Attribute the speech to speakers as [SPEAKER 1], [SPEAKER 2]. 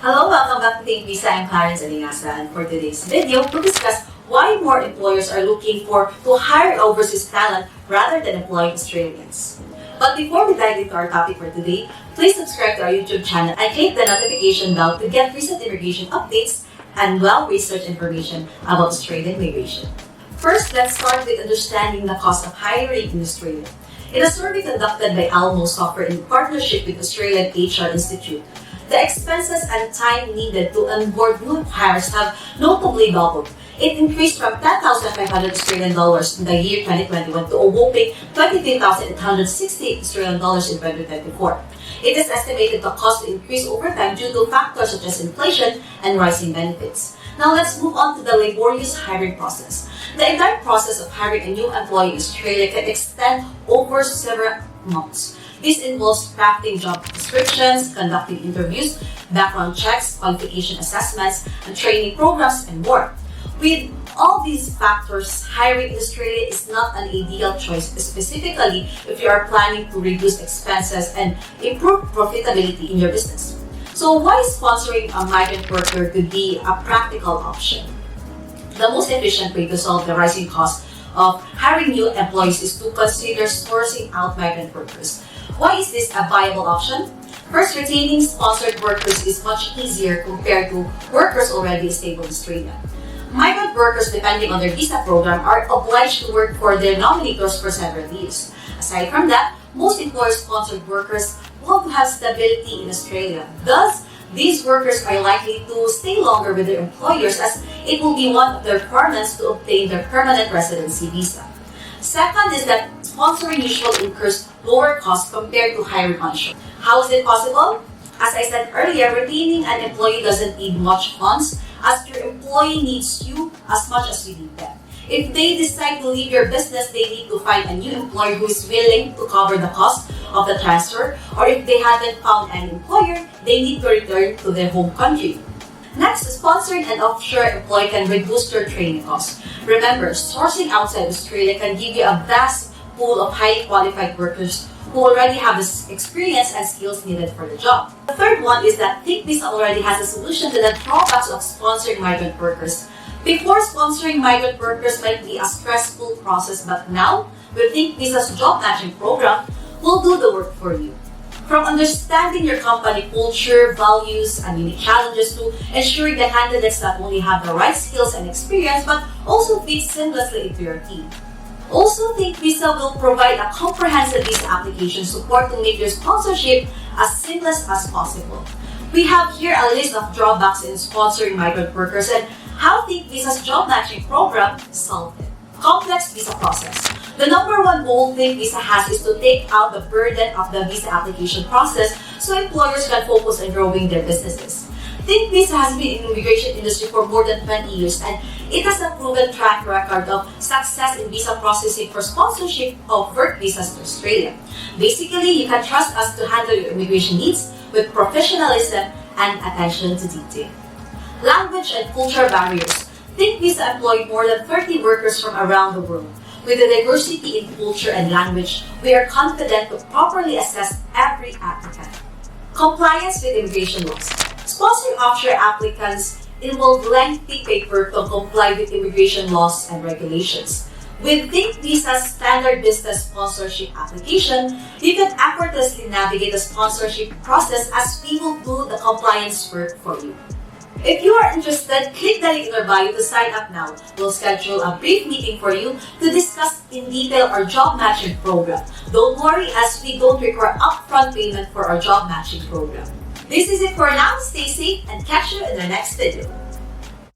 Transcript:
[SPEAKER 1] Hello, welcome back to Think Visa. I'm Clarence Alingasa, and for today's video, we'll discuss why more employers are looking to hire overseas talent rather than employing Australians. But before we dive into our topic for today, please subscribe to our YouTube channel and click the notification bell to get recent immigration updates and well-researched information about Australian migration. First, let's start with understanding the cost of hiring in Australia. In a survey conducted by ELMO software in partnership with Australian HR Institute, the expenses and time needed to onboard new hires have notably doubled. It increased from 10,500 Australian dollars in the year 2021 to a whopping 23,860 Australian dollars in 2024. It is estimated the cost to increase over time due to factors such as inflation and rising benefits. Now let's move on to the laborious hiring process. The entire process of hiring a new employee in Australia can extend over several months. This involves crafting job descriptions, conducting interviews, background checks, qualification assessments, and training programs, and more. With all these factors, hiring in Australia is not an ideal choice, specifically if you are planning to reduce expenses and improve profitability in your business. So why sponsoring a migrant worker could be a practical option? The most efficient way to solve the rising cost of hiring new employees is to consider sourcing out migrant workers. Why is this a viable option? First, retaining sponsored workers is much easier compared to workers already stable in Australia. Migrant workers, depending on their visa program, are obliged to work for their nominators for several years. Aside from that, most employer-sponsored workers want to have stability in Australia. Thus, these workers are likely to stay longer with their employers as it will be one of the requirements to obtain their permanent residency visa. Second is that sponsoring usually incurs lower costs compared to hiring onshore. How is it possible? As I said earlier, retaining an employee doesn't need much funds as your employee needs you as much as you need them. If they decide to leave your business, they need to find a new employer who is willing to cover the cost of the transfer, or if they haven't found an employer, they need to return to their home country. Next, sponsoring an offshore employee can reduce your training costs. Remember, sourcing outside Australia can give you a vast pool of highly qualified workers who already have the experience and skills needed for the job. The third one is that Think Visa already has a solution to the drawbacks of sponsoring migrant workers. Before, sponsoring migrant workers might be a stressful process, but now, with Think Visa's job matching program, we'll do the work for you. From understanding your company culture, values, and unique challenges to ensuring that candidates not only have the right skills and experience, but also fit seamlessly into your team. Also, Think Visa will provide a comprehensive visa application support to make your sponsorship as seamless as possible. We have here a list of drawbacks in sponsoring migrant workers and how Think Visa's job matching program solved it. Complex visa process. The number one goal Think Visa has is to take out the burden of the visa application process so employers can focus on growing their businesses. Think Visa has been in the immigration industry for more than 20 years and it has a proven track record of success in visa processing for sponsorship of work visas to Australia. Basically, you can trust us to handle your immigration needs with professionalism and attention to detail. Language and cultural barriers. Think Visa employed more than 30 workers from around the world. With the diversity in culture and language, we are confident to properly assess every applicant. Compliance with immigration laws. Sponsoring offshore applicants involve lengthy paperwork to comply with immigration laws and regulations. With Think Visa's standard business sponsorship application, you can effortlessly navigate the sponsorship process as we will do the compliance work for you. If you are interested, click the link in our bio to sign up now. We'll schedule a brief meeting for you to discuss in detail our job matching program. Don't worry as we don't require upfront payment for our job matching program. This is it for now. Stay safe and catch you in the next video.